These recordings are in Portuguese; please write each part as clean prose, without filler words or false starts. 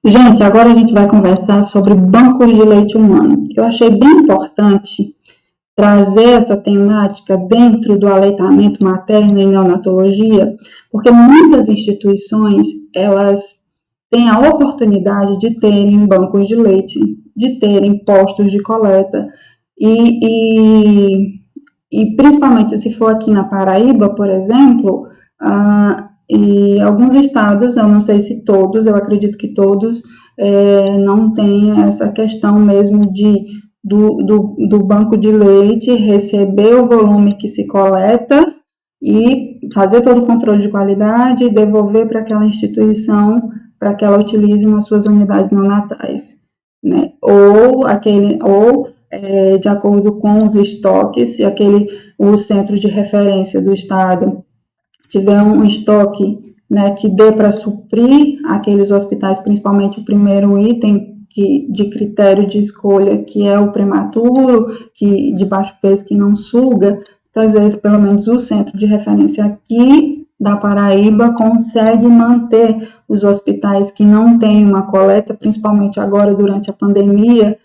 Gente, agora a gente vai conversar sobre bancos de leite humano. Eu achei bem importante trazer essa temática dentro do aleitamento materno em neonatologia, porque muitas instituições, elas têm a oportunidade de terem bancos de leite, de terem postos de coleta, e, e principalmente se for aqui na Paraíba, por exemplo, e alguns estados, eu não sei se todos, eu acredito que todos, não tem essa questão mesmo do banco de leite receber o volume que se coleta e fazer todo o controle de qualidade e devolver para aquela instituição para que ela utilize nas suas unidades neonatais, né? De acordo com os estoques, se o centro de referência do estado tiver um estoque, né, que dê para suprir aqueles hospitais, principalmente o primeiro item de critério de escolha, que é o prematuro, que de baixo peso, que não suga, então, às vezes, pelo menos o centro de referência aqui da Paraíba consegue manter os hospitais que não têm uma coleta, principalmente agora durante a pandemia,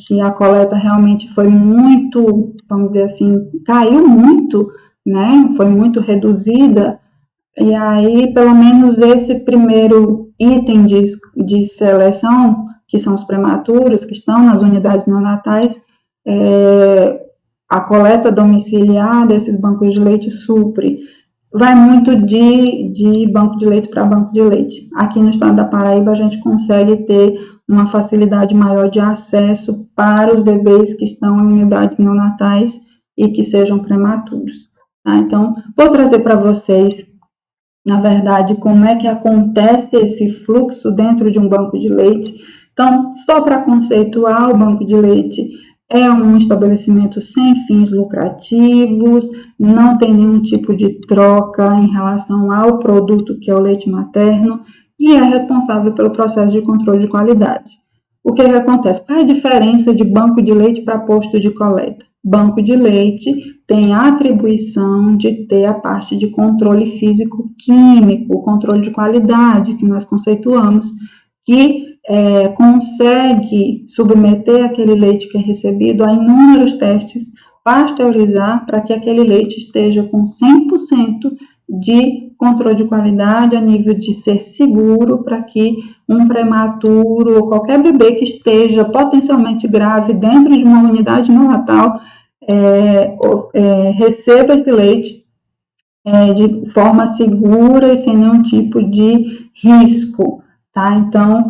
que a coleta realmente foi muito, vamos dizer assim, caiu muito, né? Foi muito reduzida, e aí, pelo menos esse primeiro item de seleção, que são os prematuros, que estão nas unidades neonatais, a coleta domiciliar desses bancos de leite supre. Vai muito de banco de leite para banco de leite. Aqui no estado da Paraíba, a gente consegue ter uma facilidade maior de acesso para os bebês que estão em unidades neonatais e que sejam prematuros. Tá? Então, vou trazer para vocês, na verdade, como é que acontece esse fluxo dentro de um banco de leite. Então, só para conceituar, o banco de leite é um estabelecimento sem fins lucrativos, não tem nenhum tipo de troca em relação ao produto que é o leite materno e é responsável pelo processo de controle de qualidade. O que acontece? Qual é a diferença de banco de leite para posto de coleta? Banco de leite tem a atribuição de ter a parte de controle físico-químico, controle de qualidade, que nós conceituamos, que consegue submeter aquele leite que é recebido a inúmeros testes, pasteurizar para que aquele leite esteja com 100% de controle de qualidade a nível de ser seguro para que um prematuro ou qualquer bebê que esteja potencialmente grave dentro de uma unidade neonatal receba esse leite de forma segura e sem nenhum tipo de risco, tá? Então,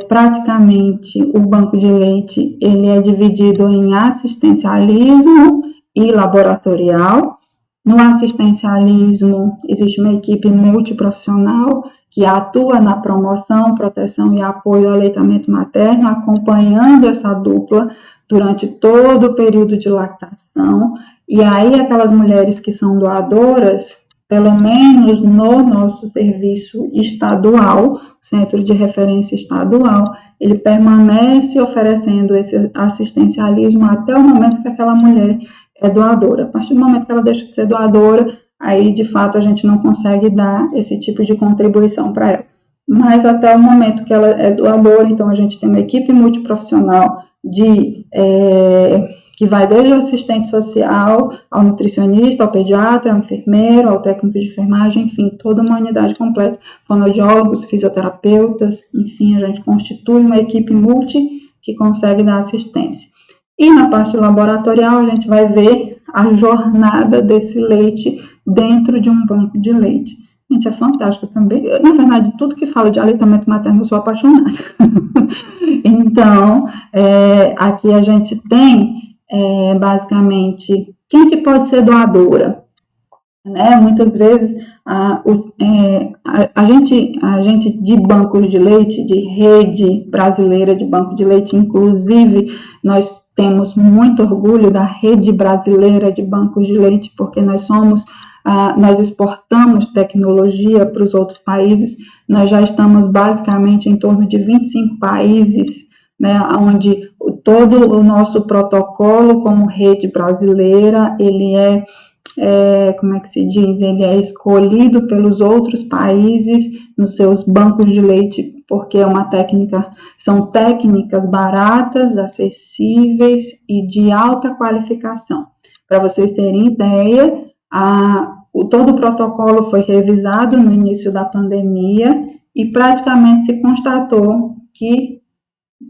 praticamente o banco de leite ele é dividido em assistencialismo e laboratorial. No assistencialismo, existe uma equipe multiprofissional que atua na promoção, proteção e apoio ao aleitamento materno, acompanhando essa dupla durante todo o período de lactação. E aí, aquelas mulheres que são doadoras, pelo menos no nosso serviço estadual, centro de referência estadual, ele permanece oferecendo esse assistencialismo até o momento que aquela mulher é doadora. A partir do momento que ela deixa de ser doadora, aí de fato a gente não consegue dar esse tipo de contribuição para ela. Mas até o momento que ela é doadora, então a gente tem uma equipe multiprofissional que vai desde o assistente social, ao nutricionista, ao pediatra, ao enfermeiro, ao técnico de enfermagem, enfim, toda uma unidade completa, fonoaudiólogos, fisioterapeutas, enfim, a gente constitui uma equipe multi que consegue dar assistência. E na parte laboratorial, a gente vai ver a jornada desse leite dentro de um banco de leite. Gente, é fantástico também. Na verdade, tudo que fala de aleitamento materno, eu sou apaixonada. Então, aqui a gente tem, basicamente, quem que pode ser doadora? Né? Muitas vezes, a gente de bancos de leite, de rede brasileira de banco de leite, inclusive, nós temos muito orgulho da rede brasileira de bancos de leite, porque nós exportamos tecnologia para os outros países, nós já estamos basicamente em torno de 25 países, né, onde todo o nosso protocolo como rede brasileira, ele como é que se diz, ele é escolhido pelos outros países nos seus bancos de leite porque são técnicas baratas, acessíveis e de alta qualificação. Para vocês terem ideia, todo o protocolo foi revisado no início da pandemia e praticamente se constatou que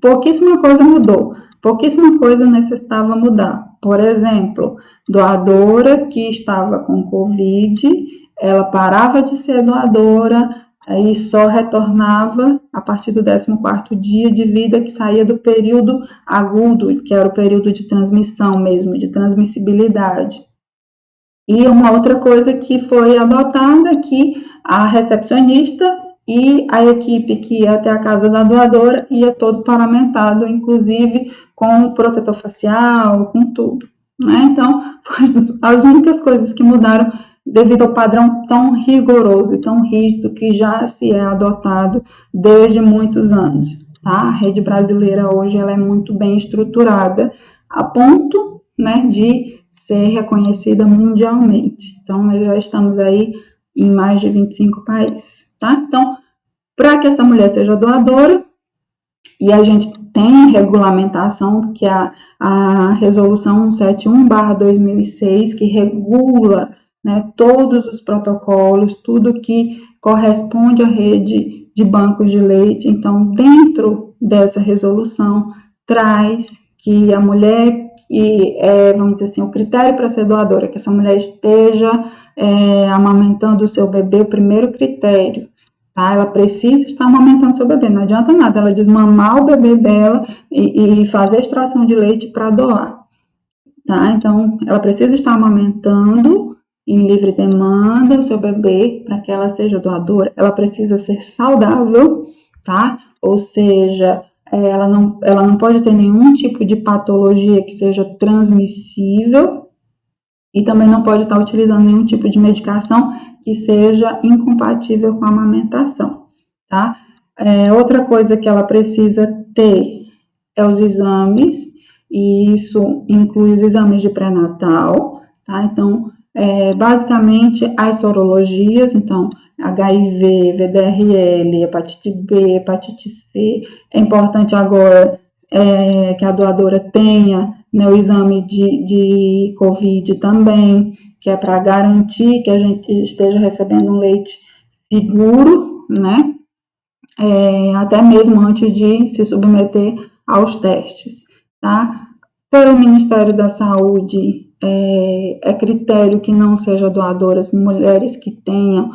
pouquíssima coisa mudou, pouquíssima coisa necessitava mudar. Por exemplo, doadora que estava com Covid, ela parava de ser doadora e só retornava a partir do 14º dia de vida, que saía do período agudo, que era o período de transmissão mesmo, de transmissibilidade. E uma outra coisa que foi adotada, que a recepcionista e a equipe que ia até a casa da doadora ia todo paramentado, inclusive com protetor facial, com tudo, né? Então, as únicas coisas que mudaram devido ao padrão tão rigoroso e tão rígido que já se é adotado desde muitos anos, tá? A rede brasileira hoje ela é muito bem estruturada, a ponto, né, de ser reconhecida mundialmente. Então, nós já estamos aí em mais de 25 países, tá? Então, para que essa mulher seja doadora, e a gente tem regulamentação, que é a Resolução 171/2006, que regula, né, todos os protocolos, tudo que corresponde à rede de bancos de leite. Então, dentro dessa resolução, traz que a mulher, vamos dizer assim, o critério para ser doadora, que essa mulher esteja amamentando o seu bebê, o primeiro critério, tá? Ela precisa estar amamentando seu bebê, não adianta nada ela desmamar o bebê dela e fazer extração de leite para doar, tá? Então, ela precisa estar amamentando em livre demanda o seu bebê para que ela seja doadora. Ela precisa ser saudável, tá? Ou seja, ela não pode ter nenhum tipo de patologia que seja transmissível e também não pode estar utilizando nenhum tipo de medicação que seja incompatível com a amamentação, tá? Outra coisa que ela precisa ter é os exames, e isso inclui os exames de pré-natal, tá? Então, basicamente, as sorologias, então, HIV, VDRL, hepatite B, hepatite C. É importante agora que a doadora tenha, né, o exame de COVID também, que é para garantir que a gente esteja recebendo um leite seguro, né? Até mesmo antes de se submeter aos testes, tá? Pelo Ministério da Saúde, é critério que não seja doadoras mulheres que tenham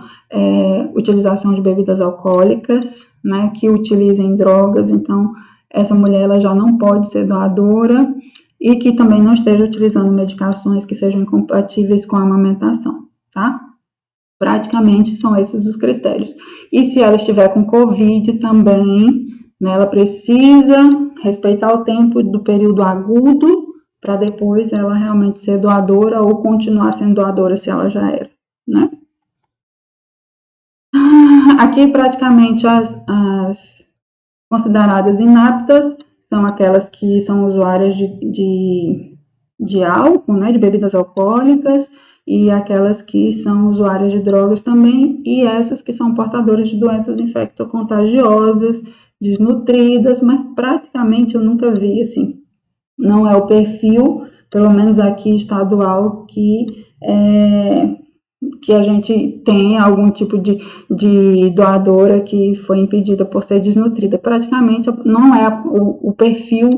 utilização de bebidas alcoólicas, né, que utilizem drogas. Então, essa mulher ela já não pode ser doadora e que também não esteja utilizando medicações que sejam incompatíveis com a amamentação, tá? Praticamente são esses os critérios. E se ela estiver com Covid também, né, ela precisa respeitar o tempo do período agudo para depois ela realmente ser doadora ou continuar sendo doadora se ela já era, né? Aqui praticamente as consideradas inaptas são aquelas que são usuárias de álcool, né, de bebidas alcoólicas, e aquelas que são usuárias de drogas também, e essas que são portadoras de doenças infectocontagiosas, desnutridas, mas praticamente eu nunca vi, assim, não é o perfil, pelo menos aqui estadual, que a gente tem algum tipo de doadora que foi impedida por ser desnutrida. Praticamente não é o perfil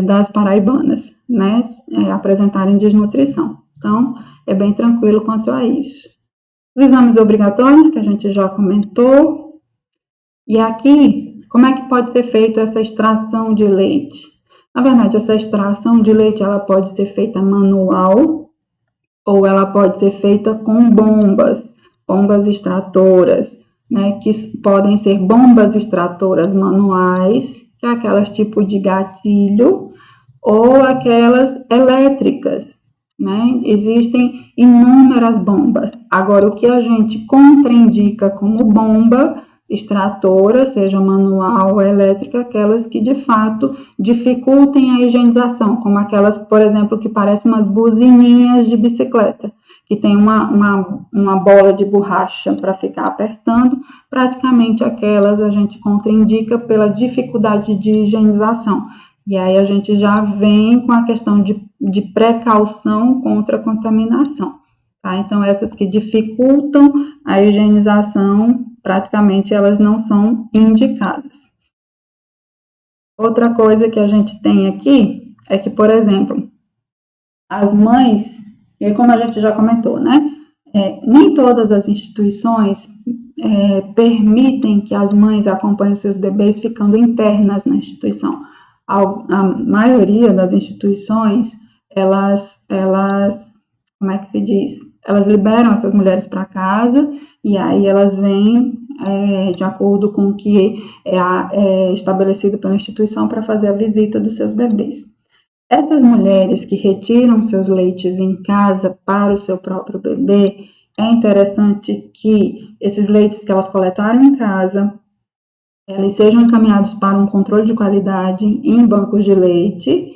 das paraibanas, né, apresentarem desnutrição. Então, é bem tranquilo quanto a isso. Os exames obrigatórios, que a gente já comentou. E aqui, como é que pode ser feita essa extração de leite? Na verdade, essa extração de leite ela pode ser feita manual ou ela pode ser feita com bombas extratoras, né, que podem ser bombas extratoras manuais, que é aquelas tipo de gatilho, ou aquelas elétricas, né? Existem inúmeras bombas. Agora, o que a gente contraindica como bomba extratora, seja manual ou elétrica, aquelas que de fato dificultem a higienização, como aquelas, por exemplo, que parecem umas buzininhas de bicicleta, que tem uma bola de borracha para ficar apertando, praticamente aquelas a gente contraindica pela dificuldade de higienização. E aí a gente já vem com a questão de precaução contra a contaminação. Tá? Então, essas que dificultam a higienização, praticamente elas não são indicadas. Outra coisa que a gente tem aqui é que, por exemplo, as mães, e como a gente já comentou, né? Nem todas as instituições permitem que as mães acompanhem os seus bebês ficando internas na instituição. A maioria das instituições, elas como é que se diz? Elas liberam essas mulheres para casa e aí elas vêm de acordo com o que é estabelecido pela instituição para fazer a visita dos seus bebês. Essas mulheres que retiram seus leites em casa para o seu próprio bebê, é interessante que esses leites que elas coletaram em casa, eles sejam encaminhados para um controle de qualidade em bancos de leite,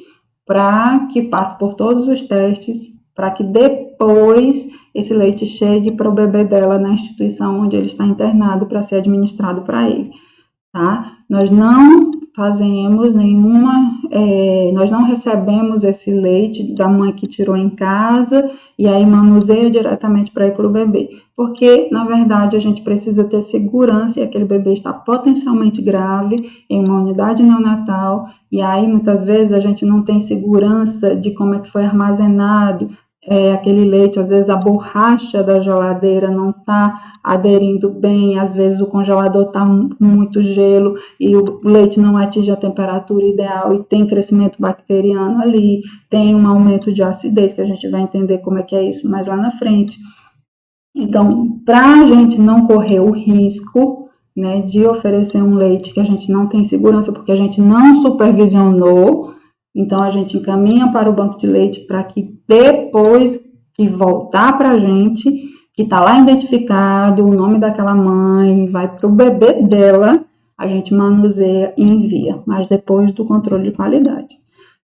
para que passe por todos os testes, para que depois esse leite chegue para o bebê dela na instituição onde ele está internado para ser administrado para ele, tá? Nós não fazemos nós não recebemos esse leite da mãe que tirou em casa e aí manuseia diretamente para ir para o bebê, porque na verdade a gente precisa ter segurança e aquele bebê está potencialmente grave em uma unidade neonatal e aí muitas vezes a gente não tem segurança de como é que foi armazenado aquele leite, às vezes a borracha da geladeira não está aderindo bem, às vezes o congelador está com muito gelo e o leite não atinge a temperatura ideal e tem crescimento bacteriano ali, tem um aumento de acidez, que a gente vai entender como é que é isso mais lá na frente. Então, para a gente não correr o risco, né, de oferecer um leite que a gente não tem segurança, porque a gente não supervisionou, então a gente encaminha para o banco de leite para que depois que voltar para a gente, que está lá identificado o nome daquela mãe, vai para o bebê dela, a gente manuseia e envia, mas depois do controle de qualidade,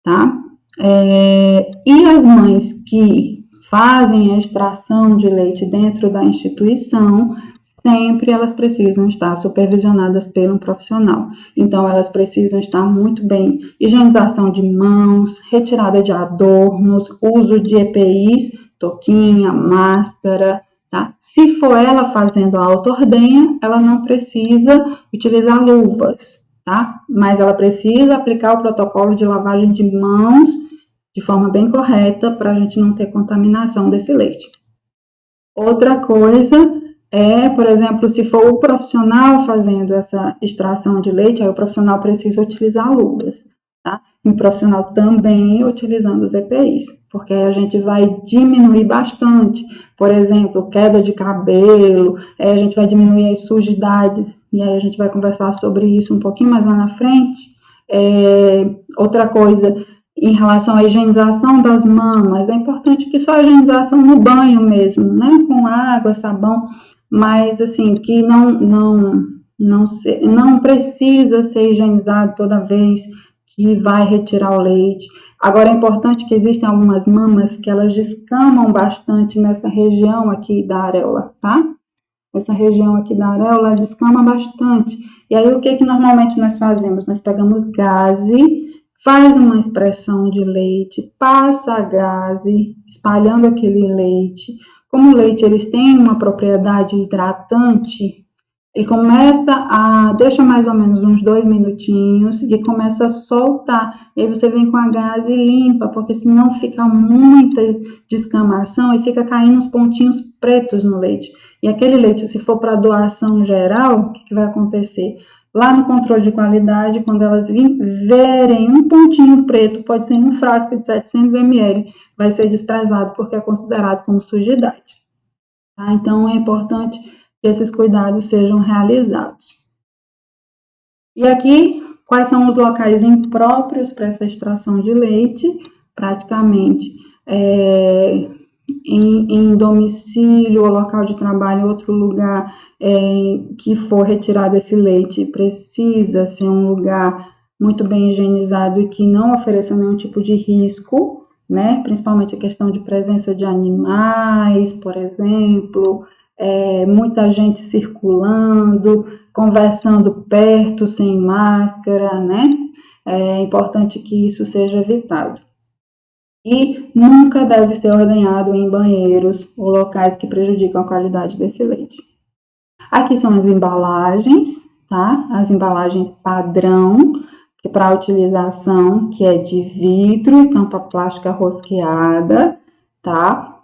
tá? E as mães que fazem a extração de leite dentro da instituição, sempre elas precisam estar supervisionadas por um profissional. Então, elas precisam estar muito bem, higienização de mãos, retirada de adornos, uso de EPIs, touquinha, máscara, tá? Se for ela fazendo a auto-ordenha, ela não precisa utilizar luvas, tá? Mas ela precisa aplicar o protocolo de lavagem de mãos de forma bem correta para a gente não ter contaminação desse leite. Outra coisa por exemplo, se for o profissional fazendo essa extração de leite, aí o profissional precisa utilizar luvas, tá? E o profissional também utilizando os EPIs, porque aí a gente vai diminuir bastante, por exemplo, queda de cabelo, a gente vai diminuir as sujidades, e aí a gente vai conversar sobre isso um pouquinho mais lá na frente. Outra coisa, em relação à higienização das mamas, é importante que só a higienização no banho mesmo, né? Com água, sabão, mas assim, que não precisa ser higienizado toda vez que vai retirar o leite. Agora, é importante que existem algumas mamas que elas descamam bastante nessa região aqui da areola, tá? Essa região aqui da areola descama bastante. E aí, o que normalmente nós fazemos? Nós pegamos gaze, faz uma expressão de leite, passa a gaze, espalhando aquele leite. Como o leite eles têm uma propriedade hidratante, ele deixa mais ou menos uns 2 minutinhos e começa a soltar. E aí você vem com a gaze e limpa, porque senão fica muita descamação e fica caindo uns pontinhos pretos no leite. E aquele leite, se for para doação geral, o que vai acontecer? Lá no controle de qualidade, quando elas verem um pontinho preto, pode ser um frasco de 700 ml, vai ser desprezado porque é considerado como sujidade. Tá? Então, é importante que esses cuidados sejam realizados. E aqui, quais são os locais impróprios para essa extração de leite? Praticamente, em domicílio ou local de trabalho, outro lugar que for retirado esse leite, precisa ser um lugar muito bem higienizado e que não ofereça nenhum tipo de risco, né? Principalmente a questão de presença de animais, por exemplo, muita gente circulando, conversando perto, sem máscara, né? É importante que isso seja evitado. E nunca deve ser ordenhado em banheiros ou locais que prejudicam a qualidade desse leite. Aqui são as embalagens, tá? As embalagens padrão, que para utilização, que é de vidro e tampa plástica rosqueada, tá?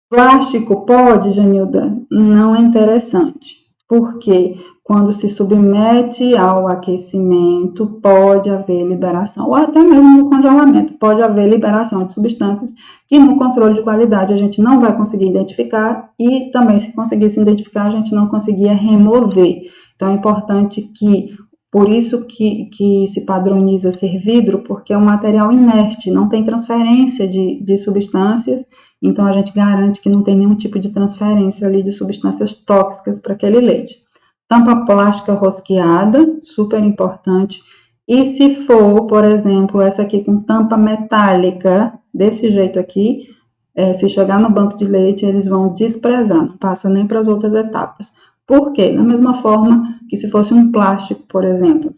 Plástico pode, Janilda? Não é interessante, porque quando se submete ao aquecimento, pode haver liberação, ou até mesmo no congelamento, pode haver liberação de substâncias que no controle de qualidade a gente não vai conseguir identificar e também, se conseguisse identificar, a gente não conseguia remover. Então, é importante que, por isso que se padroniza ser vidro, porque é um material inerte, não tem transferência de substâncias. Então, a gente garante que não tem nenhum tipo de transferência ali de substâncias tóxicas para aquele leite. Tampa plástica rosqueada, super importante. E se for, por exemplo, essa aqui com tampa metálica, desse jeito aqui, se chegar no banco de leite, eles vão desprezar, não passa nem para as outras etapas. Por quê? Da mesma forma que se fosse um plástico, por exemplo,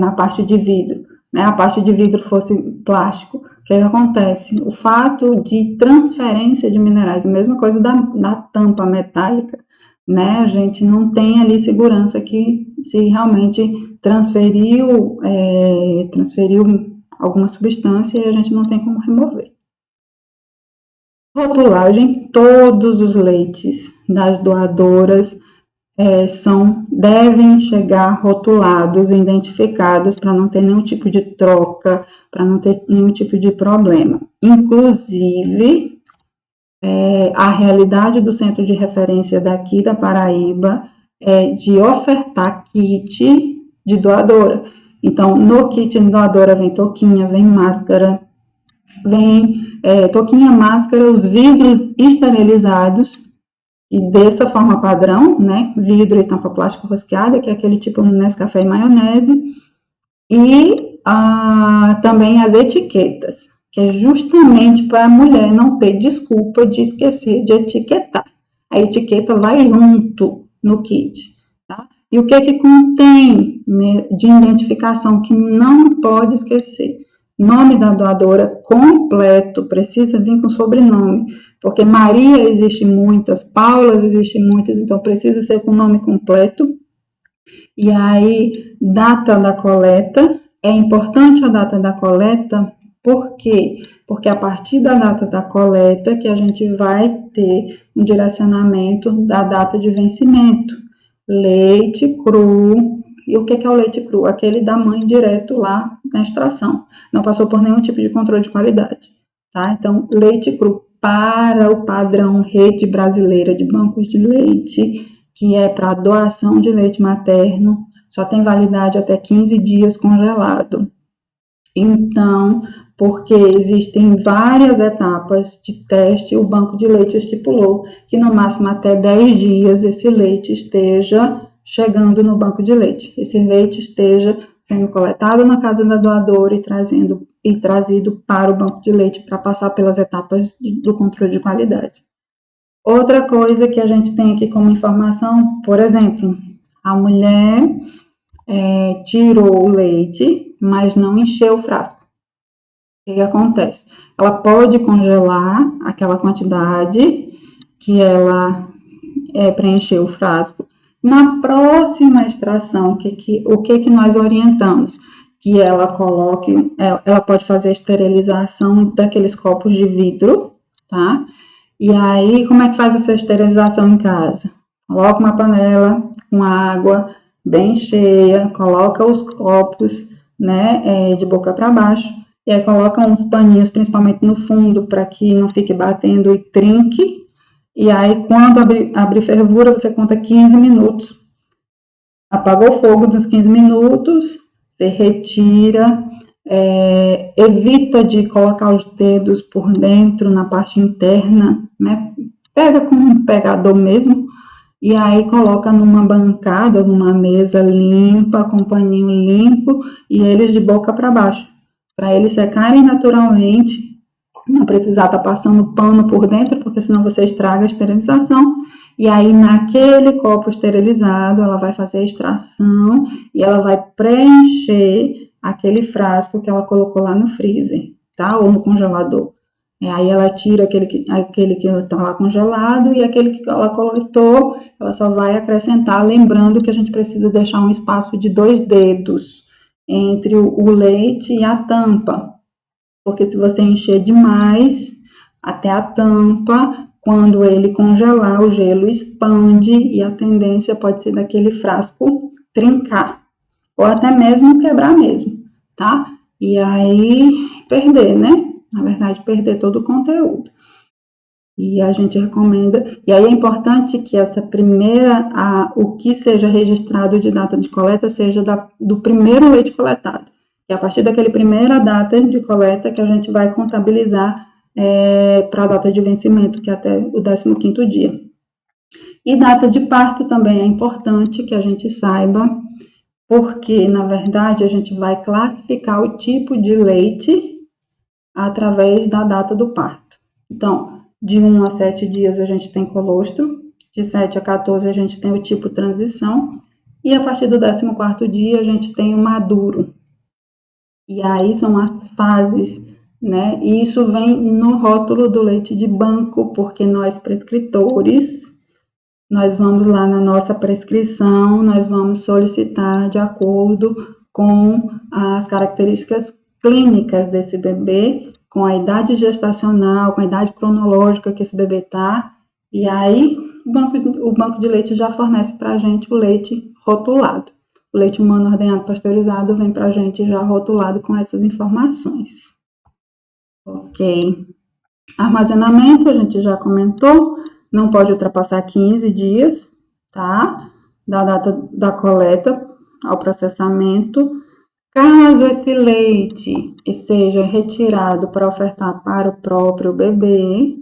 na parte de vidro, né? A parte de vidro fosse plástico, o que acontece? O fato de transferência de minerais, a mesma coisa da tampa metálica, né? A gente não tem ali segurança que se realmente transferiu alguma substância e a gente não tem como remover. Rotulagem, todos os leites das doadoras devem chegar rotulados e identificados para não ter nenhum tipo de troca, para não ter nenhum tipo de problema. Inclusive, a realidade do centro de referência daqui da Paraíba é de ofertar kit de doadora. Então, no kit de doadora vem touquinha, vem máscara, vem touquinha, máscara, os vidros esterilizados, e dessa forma padrão, né, vidro e tampa plástica rosqueada, que é aquele tipo Nescafé e maionese, e também as etiquetas, que é justamente para a mulher não ter desculpa de esquecer de etiquetar. A etiqueta vai junto no kit, tá? E o que contém, né, de identificação que não pode esquecer? Nome da doadora completo, precisa vir com sobrenome, porque Maria existe muitas, Paulas existem muitas, então precisa ser com nome completo. E aí, data da coleta, é importante a data da coleta, por quê? Porque a partir da data da coleta que a gente vai ter um direcionamento da data de vencimento. Leite cru. E o que é o leite cru? Aquele da mãe direto lá na extração. Não passou por nenhum tipo de controle de qualidade, tá? Então, leite cru para o padrão Rede Brasileira de Bancos de Leite, que é para doação de leite materno, só tem validade até 15 dias congelado. Então, porque existem várias etapas de teste, o banco de leite estipulou que no máximo até 10 dias esse leite esteja chegando no banco de leite. Esse leite esteja sendo coletado na casa da doadora e trazido para o banco de leite para passar pelas etapas do controle de qualidade. Outra coisa que a gente tem aqui como informação, por exemplo, a mulher tirou o leite, mas não encheu o frasco. O que acontece? Ela pode congelar aquela quantidade que ela preencheu o frasco. Na próxima extração, o que nós orientamos? Que ela coloque, ela pode fazer a esterilização daqueles copos de vidro, tá? E aí, como é que faz essa esterilização em casa? Coloca uma panela com água bem cheia, coloca os copos, né, de boca para baixo, e aí coloca uns paninhos, principalmente no fundo, para que não fique batendo e trinque. E aí, quando abrir fervura, você conta 15 minutos. Apagou o fogo nos 15 minutos, você retira, evita de colocar os dedos por dentro, na parte interna, né? Pega com um pegador mesmo, e aí coloca numa bancada ou numa mesa limpa, com um paninho limpo, e eles de boca para baixo, para eles secarem naturalmente, não precisar estar passando pano por dentro, porque senão você estraga a esterilização. E aí, naquele copo esterilizado, ela vai fazer a extração e ela vai preencher aquele frasco que ela colocou lá no freezer, tá? Ou no congelador. Aí ela tira aquele que está lá congelado e aquele que ela coletou, ela só vai acrescentar, lembrando que a gente precisa deixar um espaço de 2 dedos entre o leite e a tampa, porque se você encher demais até a tampa, quando ele congelar, o gelo expande e a tendência pode ser daquele frasco trincar, ou até mesmo quebrar mesmo, tá? E aí perder, né? Na verdade, perder todo o conteúdo. E a gente recomenda, e aí é importante que essa primeira, o que seja registrado de data de coleta seja do primeiro leite coletado. E a partir daquela primeira data de coleta que a gente vai contabilizar para a data de vencimento, que é até o 15º dia. E data de parto também é importante que a gente saiba, porque, na verdade, a gente vai classificar o tipo de leite através da data do parto. Então, de 1 a 7 dias a gente tem colostro, de 7 a 14 a gente tem o tipo transição, e a partir do 14º dia a gente tem o maduro. E aí são as fases, né? E isso vem no rótulo do leite de banco, porque nós prescritores, nós vamos lá na nossa prescrição, nós vamos solicitar de acordo com as características clínicas desse bebê, com a idade gestacional, com a idade cronológica que esse bebê está, e aí o banco de leite já fornece para a gente o leite rotulado. O leite humano ordenhado pasteurizado vem para a gente já rotulado com essas informações. Ok. Armazenamento, a gente já comentou, não pode ultrapassar 15 dias, tá? Da data da coleta ao processamento. Caso esse leite seja retirado para ofertar para o próprio bebê,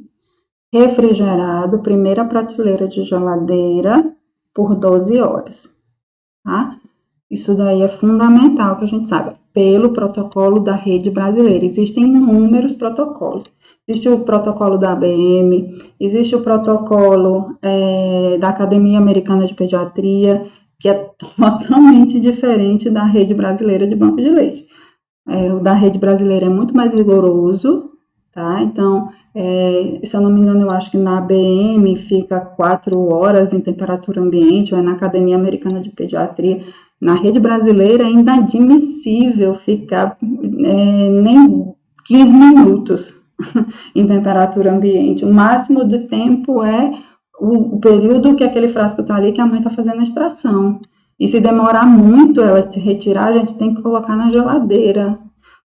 refrigerado, primeira prateleira de geladeira, por 12 horas, tá? Isso daí é fundamental que a gente saiba, pelo protocolo da rede brasileira. Existem inúmeros protocolos. Existe o protocolo da ABM, existe o protocolo da Academia Americana de Pediatria, que é totalmente diferente da rede brasileira de banco de leite. O da rede brasileira é muito mais rigoroso, tá? Então, se eu não me engano, eu acho que na ABM fica 4 horas em temperatura ambiente, ou na Academia Americana de Pediatria. Na rede brasileira é inadmissível ficar nem 15 minutos em temperatura ambiente. O máximo de tempo é o período que aquele frasco está ali, que a mãe está fazendo a extração. E se demorar muito ela de retirar, a gente tem que colocar na geladeira,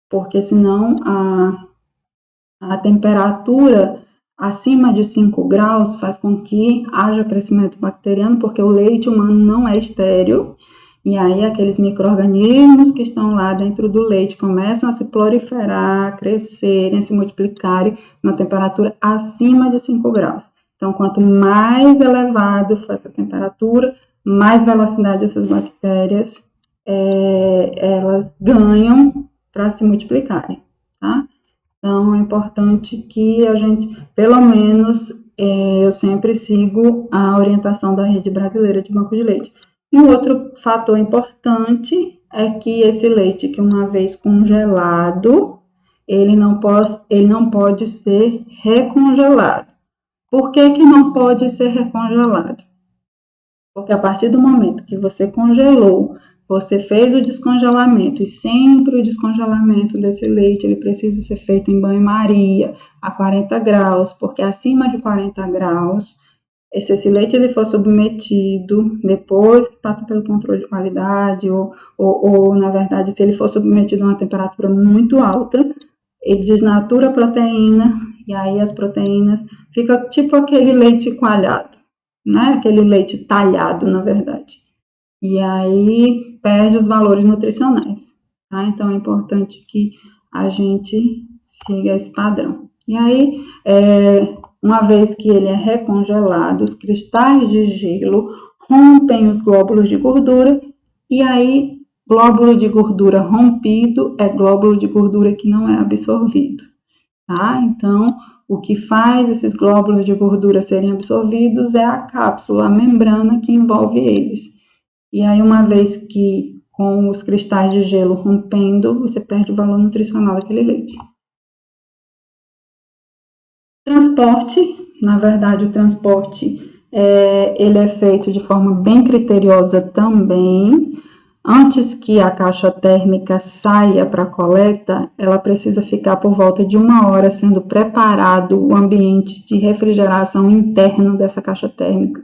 porque senão a temperatura acima de 5 graus faz com que haja crescimento bacteriano, porque o leite humano não é estéril. E aí aqueles micro-organismos que estão lá dentro do leite começam a se proliferar, a crescerem, a se multiplicarem na temperatura acima de 5 graus. Então, quanto mais elevado for essa temperatura, mais velocidade essas bactérias elas ganham para se multiplicarem, tá? Então, é importante que a gente, pelo menos, eu sempre sigo a orientação da Rede Brasileira de Banco de Leite. E um outro fator importante é que esse leite, que uma vez congelado, ele não pode ser recongelado. Por que que não pode ser recongelado? Porque a partir do momento que você congelou, você fez o descongelamento, e sempre o descongelamento desse leite, ele precisa ser feito em banho-maria, a 40 graus, porque acima de 40 graus, se esse leite ele for submetido, depois que passa pelo controle de qualidade, ou na verdade, se ele for submetido a uma temperatura muito alta, ele desnatura a proteína, e aí as proteínas ficam tipo aquele leite coalhado, né? Aquele leite talhado, na verdade. E aí perde os valores nutricionais, tá? Então é importante que a gente siga esse padrão. E aí, uma vez que ele é recongelado, os cristais de gelo rompem os glóbulos de gordura e aí Glóbulo de gordura rompido é glóbulo de gordura que não é absorvido, tá? Então, o que faz esses glóbulos de gordura serem absorvidos é a cápsula, a membrana que envolve eles. E aí, uma vez que com os cristais de gelo rompendo, você perde o valor nutricional daquele leite. Transporte, na verdade, o transporte ele é feito de forma bem criteriosa também. Antes que a caixa térmica saia para coleta, ela precisa ficar por volta de 1 hora sendo preparado o ambiente de refrigeração interno dessa caixa térmica.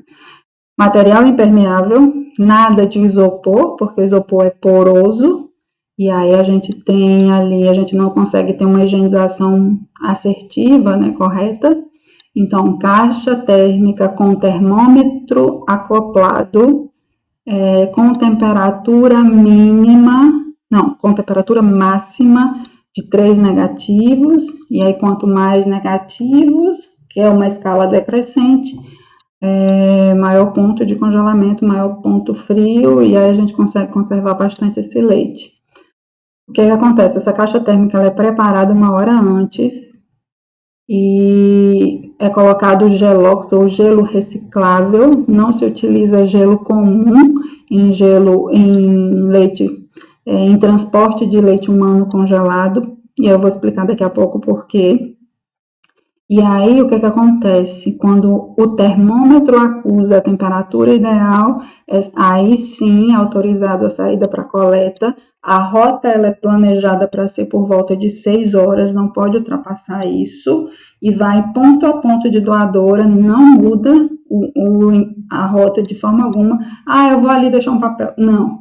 Material impermeável, nada de isopor, porque o isopor é poroso, e aí a gente tem ali, a gente não consegue ter uma higienização assertiva, né, correta. Então, caixa térmica com termômetro acoplado, com temperatura mínima, não, com temperatura máxima de 3 negativos, e aí quanto mais negativos, que é uma escala decrescente, maior ponto de congelamento, maior ponto frio, e aí a gente consegue conservar bastante esse leite. O que acontece? Essa caixa térmica ela é preparada 1 hora antes, e é colocado gelóx ou gelo reciclável, não se utiliza gelo comum em leite, em transporte de leite humano congelado, e eu vou explicar daqui a pouco por quê. E aí, o que acontece? Quando o termômetro acusa a temperatura ideal, aí sim é autorizado a saída para coleta. A rota ela é planejada para ser por volta de 6 horas, não pode ultrapassar isso, e vai ponto a ponto de doadora, não muda a rota de forma alguma. Eu vou ali deixar um papel. Não,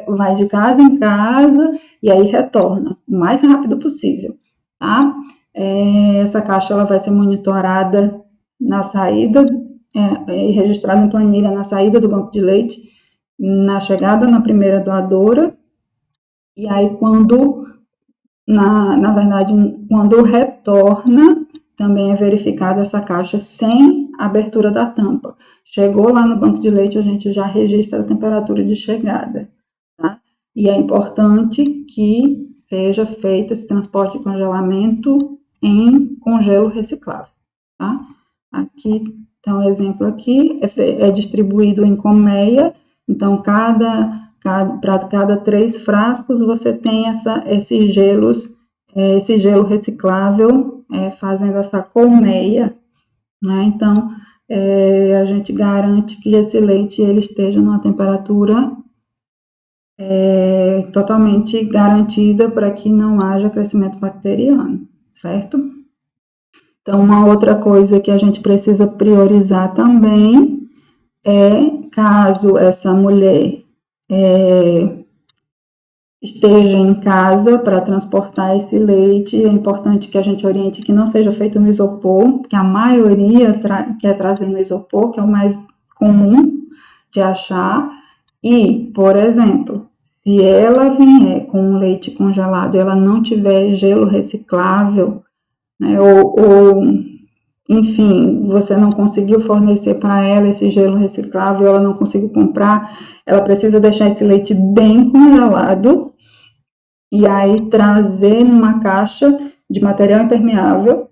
vai de casa em casa e aí retorna o mais rápido possível, tá? Essa caixa ela vai ser monitorada na saída, registrada em planilha na saída do banco de leite, na chegada na primeira doadora, e aí quando, na verdade, quando retorna, também é verificada essa caixa sem abertura da tampa. Chegou lá no banco de leite, a gente já registra a temperatura de chegada, tá? E é importante que seja feito esse transporte de congelamento com gelo reciclável, tá? Aqui tá um exemplo aqui, é distribuído em colmeia, então para cada 3 frascos você tem esse gelo reciclável fazendo essa colmeia, né? Então a gente garante que esse leite ele esteja numa temperatura totalmente garantida para que não haja crescimento bacteriano, certo? Então, uma outra coisa que a gente precisa priorizar também caso essa mulher esteja em casa para transportar esse leite, é importante que a gente oriente que não seja feito no isopor, que a maioria quer trazer no isopor, que é o mais comum de achar. E, por exemplo, se ela vier com leite congelado e ela não tiver gelo reciclável, né, enfim, você não conseguiu fornecer para ela esse gelo reciclável, ela não conseguiu comprar, ela precisa deixar esse leite bem congelado e aí trazer numa caixa de material impermeável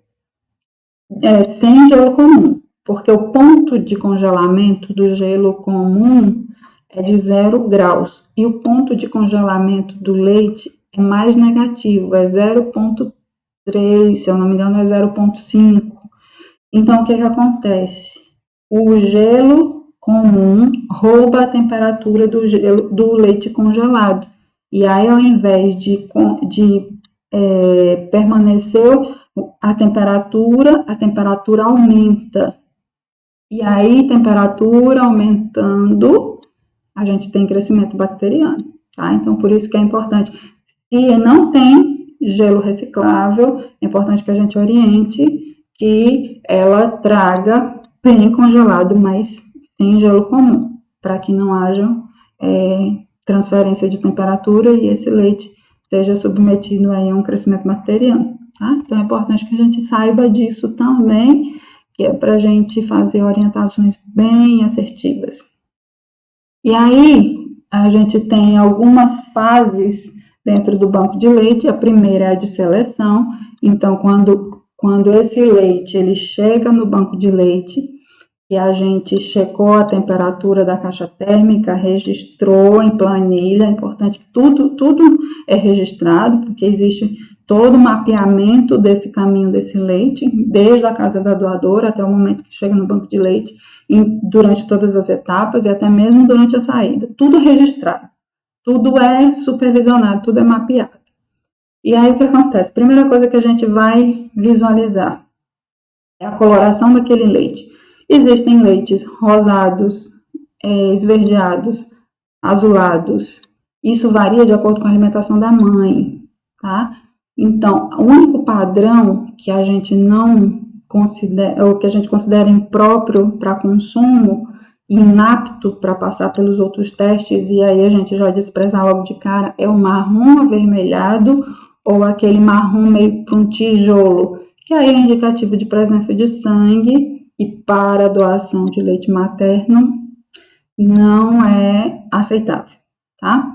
sem gelo comum, porque o ponto de congelamento do gelo comum é de 0 graus e o ponto de congelamento do leite é mais negativo, é 0,3, se eu não me engano é 0,5. Então, o que acontece? O gelo comum rouba a temperatura do leite congelado. E aí, ao invés de permanecer a temperatura aumenta. E aí, temperatura aumentando, a gente tem crescimento bacteriano, tá? Então, por isso que é importante. Se não tem gelo reciclável, é importante que a gente oriente que ela traga bem congelado, mas sem gelo comum, para que não haja transferência de temperatura e esse leite seja submetido aí a um crescimento bacteriano, tá? Então é importante que a gente saiba disso também, que é para a gente fazer orientações bem assertivas. E aí, a gente tem algumas fases dentro do banco de leite. A primeira é a de seleção. Então, quando esse leite ele chega no banco de leite, e a gente checou a temperatura da caixa térmica, registrou em planilha, é importante que tudo é registrado, porque existe todo o mapeamento desse caminho desse leite, desde a casa da doadora até o momento que chega no banco de leite, durante todas as etapas e até mesmo durante a saída. Tudo registrado, tudo é supervisionado, tudo é mapeado. E aí o que acontece? Primeira coisa que a gente vai visualizar é a coloração daquele leite. Existem leites rosados, esverdeados, azulados. Isso varia de acordo com a alimentação da mãe, tá? Então, o único padrão que a gente não considera, ou que a gente considera impróprio para consumo, inapto para passar pelos outros testes, e aí a gente já desprezar logo de cara, é o marrom avermelhado ou aquele marrom meio para um tijolo, que aí é indicativo de presença de sangue, e para a doação de leite materno não é aceitável, tá?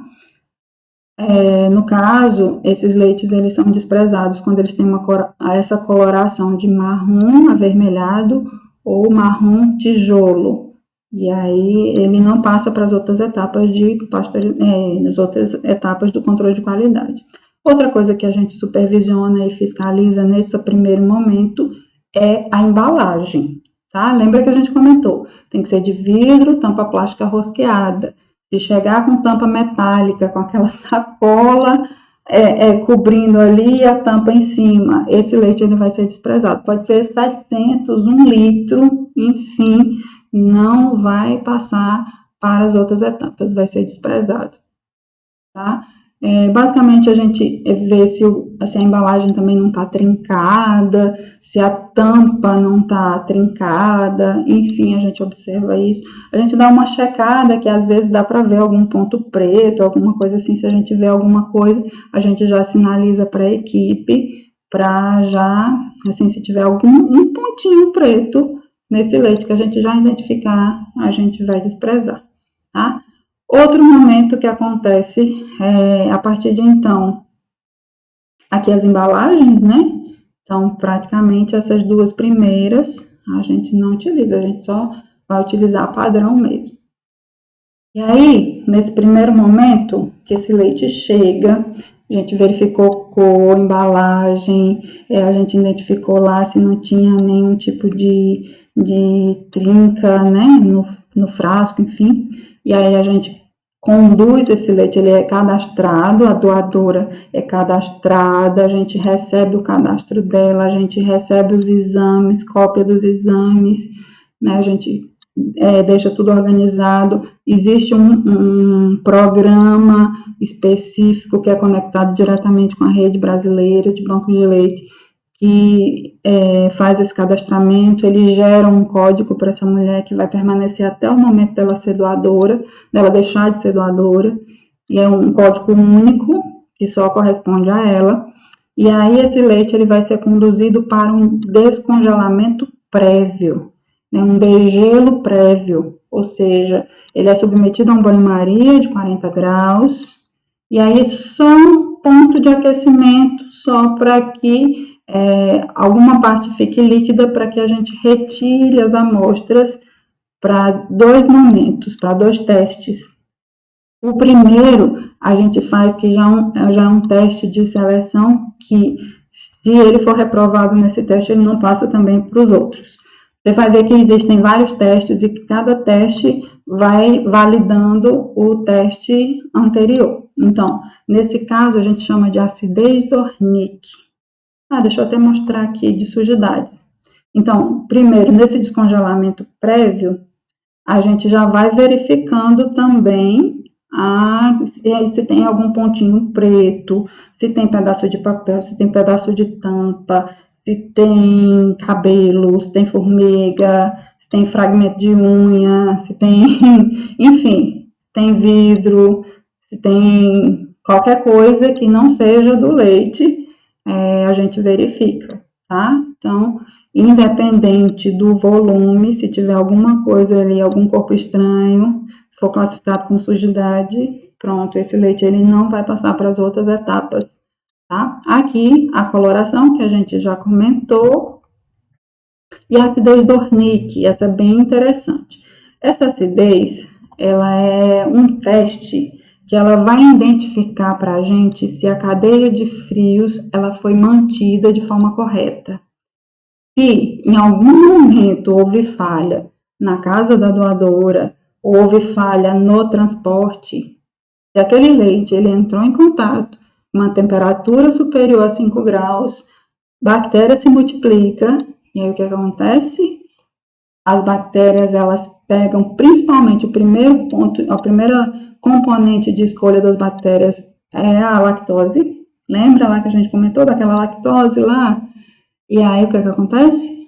No caso, esses leites eles são desprezados quando eles têm essa coloração de marrom avermelhado ou marrom tijolo. E aí ele não passa para as outras etapas nas outras etapas do controle de qualidade. Outra coisa que a gente supervisiona e fiscaliza nesse primeiro momento é a embalagem, tá? Lembra que a gente comentou, tem que ser de vidro, tampa plástica rosqueada. Se chegar com tampa metálica, com aquela sacola cobrindo ali a tampa em cima, esse leite ele vai ser desprezado. Pode ser 700, 1 litro, enfim, não vai passar para as outras etapas, vai ser desprezado, tá? Basicamente a gente vê se a embalagem também não está trincada, se a tampa não está trincada, enfim, a gente observa isso. A gente dá uma checada que às vezes dá para ver algum ponto preto, alguma coisa assim. Se a gente vê alguma coisa, a gente já sinaliza para a equipe, para já, assim, se tiver um pontinho preto nesse leite que a gente já identificar, a gente vai desprezar, tá? Outro momento que acontece a partir de então, aqui as embalagens, né? Então, praticamente essas duas primeiras a gente não utiliza, a gente só vai utilizar padrão mesmo. E aí, nesse primeiro momento que esse leite chega, a gente verificou cor, embalagem, a gente identificou lá se não tinha nenhum tipo de trinca, né, no frasco, enfim. E aí a gente conduz esse leite, ele é cadastrado, a doadora é cadastrada, a gente recebe o cadastro dela, a gente recebe os exames, cópia dos exames, né, a gente deixa tudo organizado. Existe um programa específico que é conectado diretamente com a rede brasileira de bancos de leite, que faz esse cadastramento. Ele gera um código para essa mulher que vai permanecer até o momento dela ser doadora, dela deixar de ser doadora, e é um código único que só corresponde a ela. E aí esse leite ele vai ser conduzido para um descongelamento prévio, né, um degelo prévio, ou seja, ele é submetido a um banho-maria de 40 graus, e aí só um ponto de aquecimento, só para que alguma parte fique líquida, para que a gente retire as amostras para 2 momentos, para 2 testes. O primeiro a gente faz que já é um teste de seleção, que se ele for reprovado nesse teste, ele não passa também para os outros. Você vai ver que existem vários testes e que cada teste vai validando o teste anterior. Então, nesse caso, a gente chama de acidez do Wernicke. Deixa eu até mostrar aqui de sujidade. Então, primeiro, nesse descongelamento prévio, a gente já vai verificando também se tem algum pontinho preto, se tem pedaço de papel, se tem pedaço de tampa, se tem cabelo, se tem formiga, se tem fragmento de unha, se tem, enfim, se tem vidro, se tem qualquer coisa que não seja do leite, a gente verifica, tá? Então, independente do volume, se tiver alguma coisa ali, algum corpo estranho, for classificado como sujidade, pronto, esse leite ele não vai passar para as outras etapas, tá? Aqui, a coloração, que a gente já comentou, e a acidez Dornick, essa é bem interessante. Essa acidez, ela é um teste que ela vai identificar para a gente se a cadeia de frios ela foi mantida de forma correta. Se em algum momento houve falha na casa da doadora, houve falha no transporte, se aquele leite ele entrou em contato com uma temperatura superior a 5 graus, bactéria se multiplica, e aí o que acontece? As bactérias elas pegam principalmente o primeiro ponto, a primeira componente de escolha das bactérias é a lactose. Lembra lá que a gente comentou daquela lactose lá? E aí o que acontece?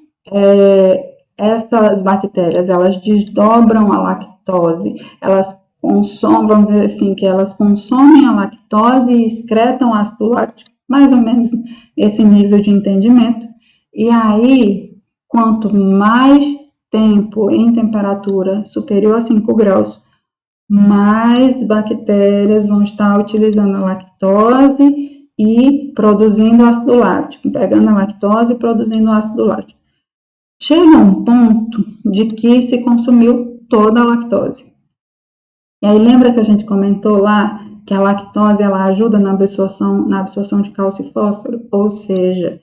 Essas bactérias, elas desdobram a lactose, elas consomem, vamos dizer assim, que elas consomem a lactose e excretam ácido láctico, mais ou menos esse nível de entendimento. E aí, quanto mais tempo em temperatura superior a 5 graus, mais bactérias vão estar utilizando a lactose e produzindo ácido láctico, pegando a lactose e produzindo ácido láctico. Chega um ponto de que se consumiu toda a lactose. E aí lembra que a gente comentou lá que a lactose ela ajuda na absorção de cálcio e fósforo? Ou seja,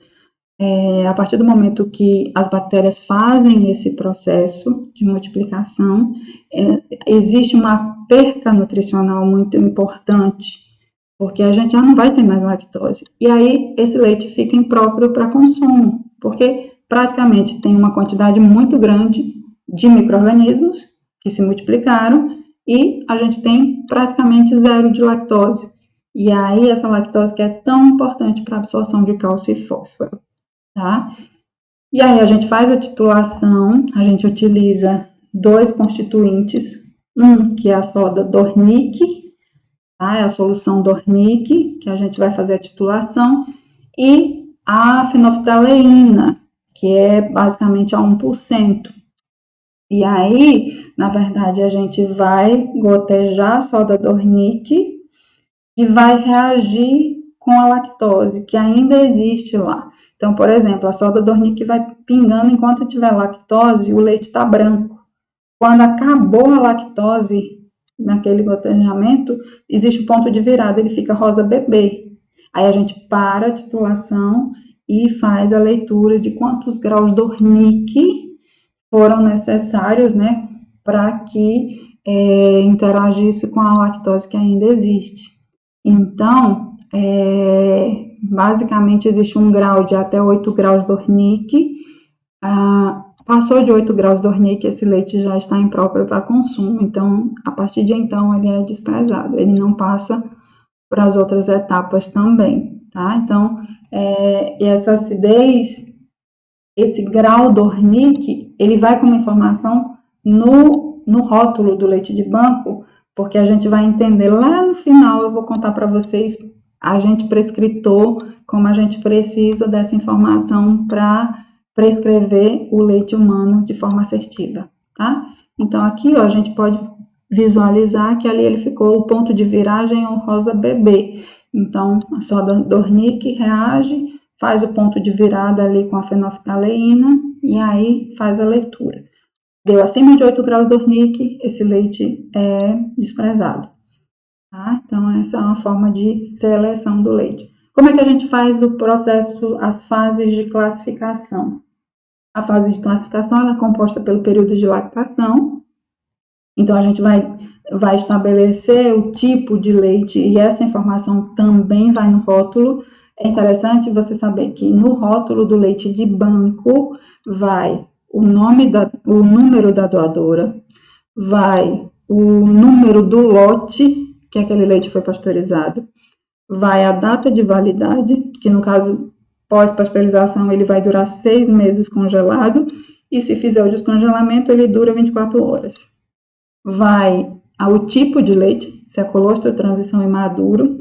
a partir do momento que as bactérias fazem esse processo de multiplicação, existe uma perca nutricional muito importante, porque a gente já não vai ter mais lactose. E aí esse leite fica impróprio para consumo, porque praticamente tem uma quantidade muito grande de micro-organismos que se multiplicaram e a gente tem praticamente zero de lactose. E aí essa lactose que é tão importante para a absorção de cálcio e fósforo. Tá? E aí a gente faz a titulação, a gente utiliza 2 constituintes, um que é a soda Dornick, tá? É a solução Dornick, que a gente vai fazer a titulação, e a fenolftaleína, que é basicamente a 1%. E aí, na verdade, a gente vai gotejar a soda Dornick e vai reagir com a lactose, que ainda existe lá. Então, por exemplo, a soda Dornick vai pingando enquanto tiver lactose, o leite está branco. Quando acabou a lactose naquele gotejamento, existe o ponto de virada, ele fica rosa bebê. Aí a gente para a titulação e faz a leitura de quantos graus Dornick foram necessários, né, para que interagisse com a lactose que ainda existe. Então, basicamente existe um grau de até 8 graus Dornick. Passou de 8 graus Dornick, esse leite já está impróprio para consumo. Então, a partir de então, ele é desprezado. Ele não passa para as outras etapas também, tá? Então, essa acidez, esse grau Dornick, ele vai como informação no rótulo do leite de banco, porque a gente vai entender lá no final, eu vou contar para vocês, agente prescritor, como a gente precisa dessa informação para prescrever o leite humano de forma assertiva, tá? Então, aqui, ó, a gente pode visualizar que ali ele ficou o ponto de viragem ao rosa bebê. Então, a soda Dornick reage, faz o ponto de virada ali com a fenolftaleína e aí faz a leitura. Deu acima de 8 graus Dornick, esse leite é desprezado. Tá? Então, essa é uma forma de seleção do leite. Como é que a gente faz o processo, as fases de classificação? A fase de classificação ela é composta pelo período de lactação. Então, a gente vai estabelecer o tipo de leite e essa informação também vai no rótulo. É interessante você saber que no rótulo do leite de banco vai o número da doadora, vai o número do lote que aquele leite foi pasteurizado, vai a data de validade, que no caso pós-pasteurização ele vai durar 6 meses congelado, e se fizer o descongelamento ele dura 24 horas. Vai ao tipo de leite, se é colostro, transição imaduro,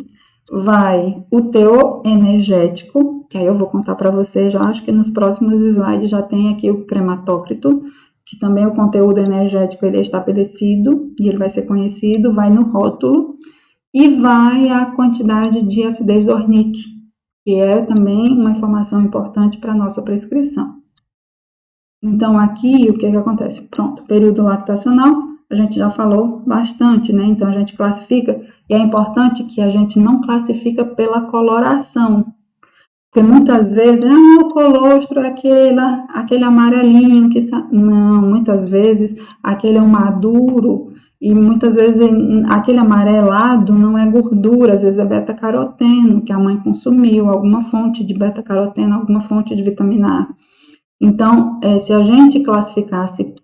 vai o teor energético, que aí eu vou contar para vocês, já acho que nos próximos slides já tem aqui o crematócrito, que também o conteúdo energético ele é estabelecido e ele vai ser conhecido, vai no rótulo e vai a quantidade de acidez do Ornick, que é também uma informação importante para a nossa prescrição. Então, aqui, o que acontece? Pronto, período lactacional, a gente já falou bastante, né? Então, a gente classifica, e é importante que a gente não classifica pela coloração, porque muitas vezes, o colostro é aquele amarelinho, não, muitas vezes, aquele é um maduro, e muitas vezes aquele amarelado não é gordura, às vezes é beta-caroteno, que a mãe consumiu, alguma fonte de beta-caroteno, alguma fonte de vitamina A. Então, se a gente classificasse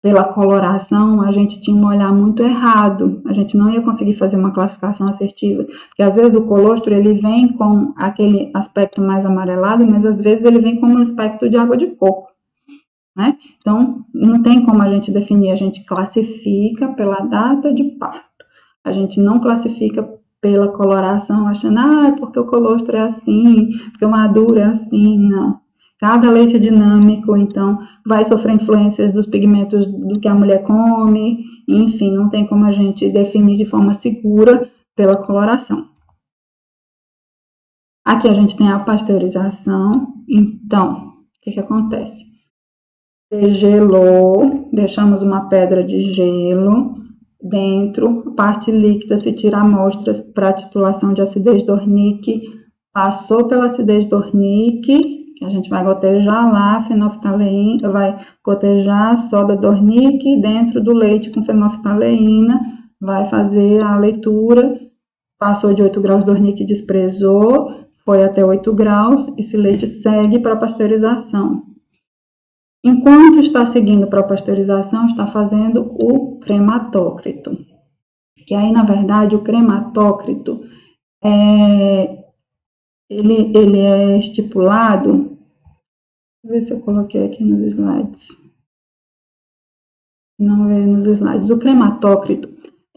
pela coloração, a gente tinha um olhar muito errado, a gente não ia conseguir fazer uma classificação assertiva, porque às vezes o colostro ele vem com aquele aspecto mais amarelado, mas às vezes ele vem com um aspecto de água de coco, né? Então, não tem como a gente definir, a gente classifica pela data de parto, a gente não classifica pela coloração, achando, porque o colostro é assim, porque o maduro é assim, não. Cada leite é dinâmico, então vai sofrer influências dos pigmentos do que a mulher come, enfim, não tem como a gente definir de forma segura pela coloração. Aqui a gente tem a pasteurização, então, o que acontece? Degelou, deixamos uma pedra de gelo dentro, a parte líquida se tira amostras para titulação de acidez do Ornick, passou pela acidez do Ornick, que a gente vai gotejar lá fenolftaleína, vai gotejar soda do Ornick dentro do leite com fenolftaleína, vai fazer a leitura, passou de 8 graus do Ornick, desprezou, foi até 8 graus, esse leite segue para a pasteurização. Enquanto está seguindo para a pasteurização, está fazendo o crematócrito, que aí, na verdade, o crematócrito ele é estipulado, deixa eu ver se eu coloquei aqui nos slides, não veio nos slides, o crematócrito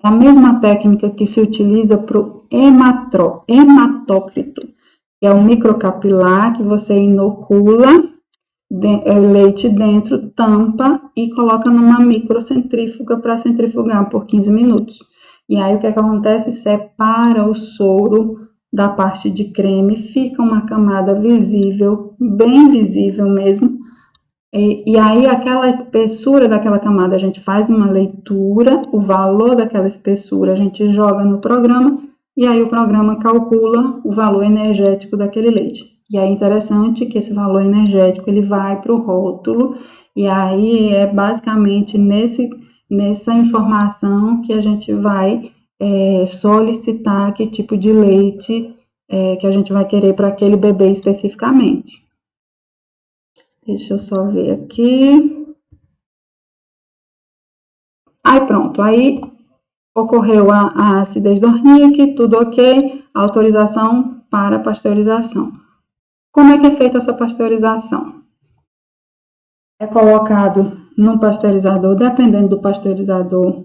é a mesma técnica que se utiliza para o hematócrito, que é um microcapilar que você inocula leite dentro, tampa e coloca numa microcentrífuga para centrifugar por 15 minutos. E aí o que acontece? Separa o soro da parte de creme, fica uma camada visível, bem visível mesmo, e aí aquela espessura daquela camada a gente faz uma leitura, o valor daquela espessura a gente joga no programa, e aí o programa calcula o valor energético daquele leite. E é interessante que esse valor energético ele vai para o rótulo, e aí é basicamente nessa informação que a gente vai solicitar que tipo de leite que a gente vai querer para aquele bebê especificamente. Deixa eu só ver aqui. Aí pronto, aí ocorreu a acidez do Ornick, tudo ok, autorização para pasteurização. Como é que é feita essa pasteurização? É colocado num pasteurizador, dependendo do pasteurizador.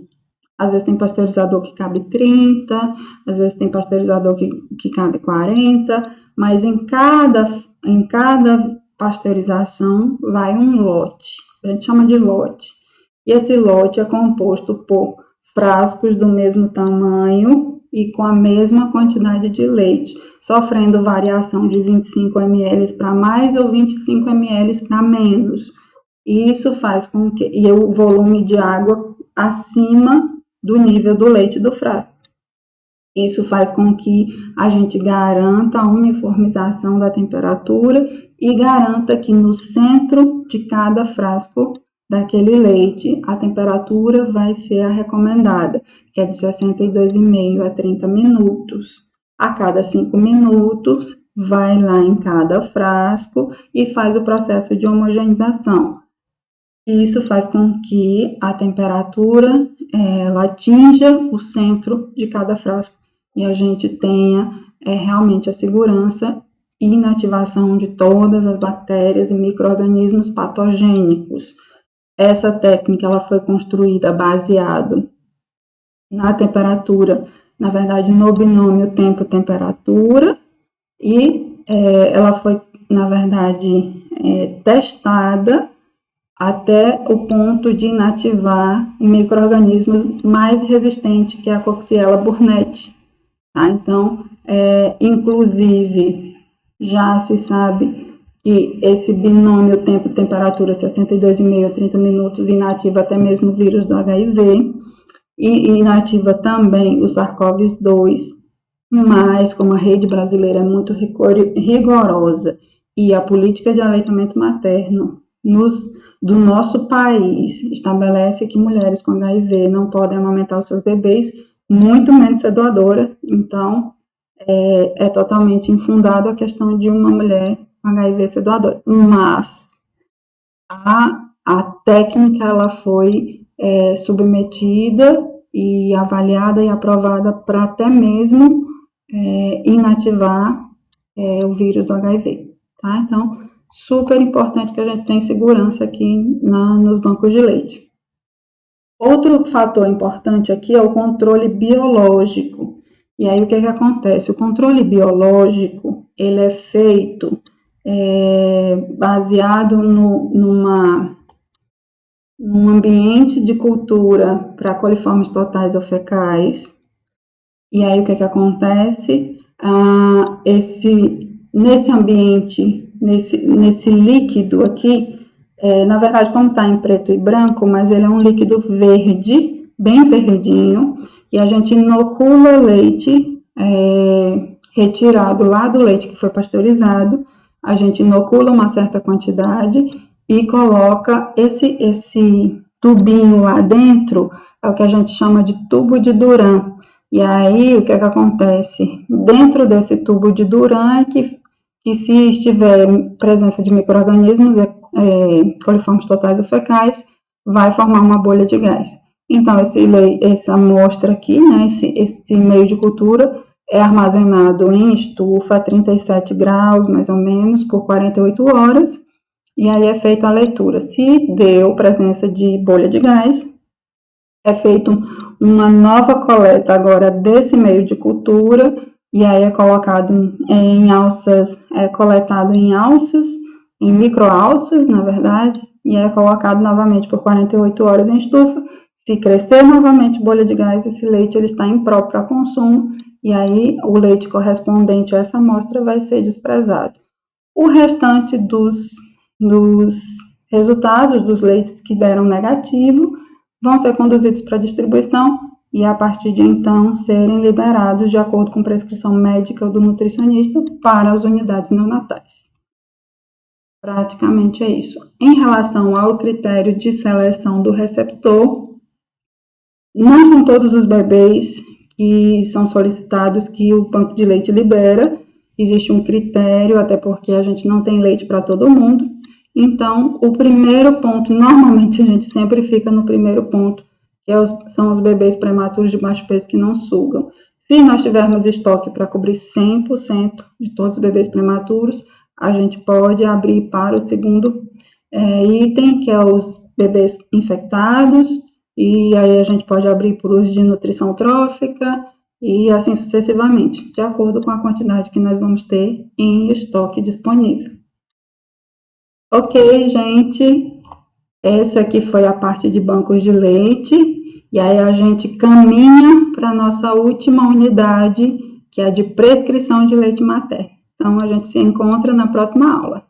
Às vezes tem pasteurizador que cabe 30, às vezes tem pasteurizador que cabe 40, mas em cada pasteurização vai um lote, a gente chama de lote. E esse lote é composto por frascos do mesmo tamanho e com a mesma quantidade de leite, sofrendo variação de 25 ml para mais ou 25 ml para menos. E isso faz com que o volume de água acima do nível do leite do frasco. Isso faz com que a gente garanta a uniformização da temperatura e garanta que no centro de cada frasco daquele leite, a temperatura vai ser a recomendada, que é de 62,5 a 30 minutos. A cada 5 minutos, vai lá em cada frasco e faz o processo de homogeneização. Isso faz com que a temperatura ela atinja o centro de cada frasco e a gente tenha realmente a segurança e inativação de todas as bactérias e micro-organismos patogênicos. Essa técnica ela foi construída baseado na temperatura, na verdade no binômio tempo-temperatura, e ela foi, na verdade, testada até o ponto de inativar um micro-organismo mais resistente, que é a Coxiella burnetii. Tá? Então, inclusive, já se sabe que esse binômio tempo-temperatura, 62,5 a 30 minutos, inativa até mesmo o vírus do HIV, e inativa também o SARS-CoV-2, mas como a rede brasileira é muito rigorosa e a política de aleitamento materno do nosso país estabelece que mulheres com HIV não podem amamentar os seus bebês, muito menos ser doadora, então é totalmente infundada a questão de uma mulher com HIV ser doadora, mas a técnica ela foi submetida e avaliada e aprovada para até mesmo inativar o vírus do HIV, tá? Então, super importante que a gente tenha segurança aqui nos bancos de leite. Outro fator importante aqui é o controle biológico. E aí, o que acontece? O controle biológico, ele é feito baseado num ambiente de cultura para coliformes totais ou fecais. E aí, o que acontece? Nesse ambiente, nesse líquido aqui, na verdade, como está em preto e branco, mas ele é um líquido verde, bem verdinho, e a gente inocula leite retirado lá do leite que foi pasteurizado, a gente inocula uma certa quantidade e coloca esse tubinho lá dentro, é o que a gente chama de tubo de Duran. E aí, o que acontece? Dentro desse tubo de Duran é que se estiver presença de micro-organismos, coliformes totais ou fecais, vai formar uma bolha de gás. Então, essa amostra aqui, né, esse meio de cultura, é armazenado em estufa a 37 graus, mais ou menos, por 48 horas, e aí é feita a leitura. Se deu presença de bolha de gás, é feita uma nova coleta agora desse meio de cultura, e aí é colocado em alças, coletado em alças, em microalças, na verdade, e é colocado novamente por 48 horas em estufa. Se crescer novamente bolha de gás, esse leite ele está impróprio para consumo, e aí o leite correspondente a essa amostra vai ser desprezado. O restante dos resultados dos leites que deram negativo vão ser conduzidos para distribuição e, a partir de então, serem liberados de acordo com prescrição médica do nutricionista para as unidades neonatais. Praticamente é isso. Em relação ao critério de seleção do receptor, não são todos os bebês que são solicitados que o banco de leite libera. Existe um critério, até porque a gente não tem leite para todo mundo. Então, o primeiro ponto, normalmente a gente sempre fica no primeiro ponto, que são os bebês prematuros de baixo peso que não sugam. Se nós tivermos estoque para cobrir 100% de todos os bebês prematuros, a gente pode abrir para o segundo item, que é os bebês infectados, e aí a gente pode abrir por uso de nutrição trófica, e assim sucessivamente, de acordo com a quantidade que nós vamos ter em estoque disponível. Ok, gente, essa aqui foi a parte de bancos de leite, e aí a gente caminha para a nossa última unidade, que é a de prescrição de leite materno. Então, a gente se encontra na próxima aula.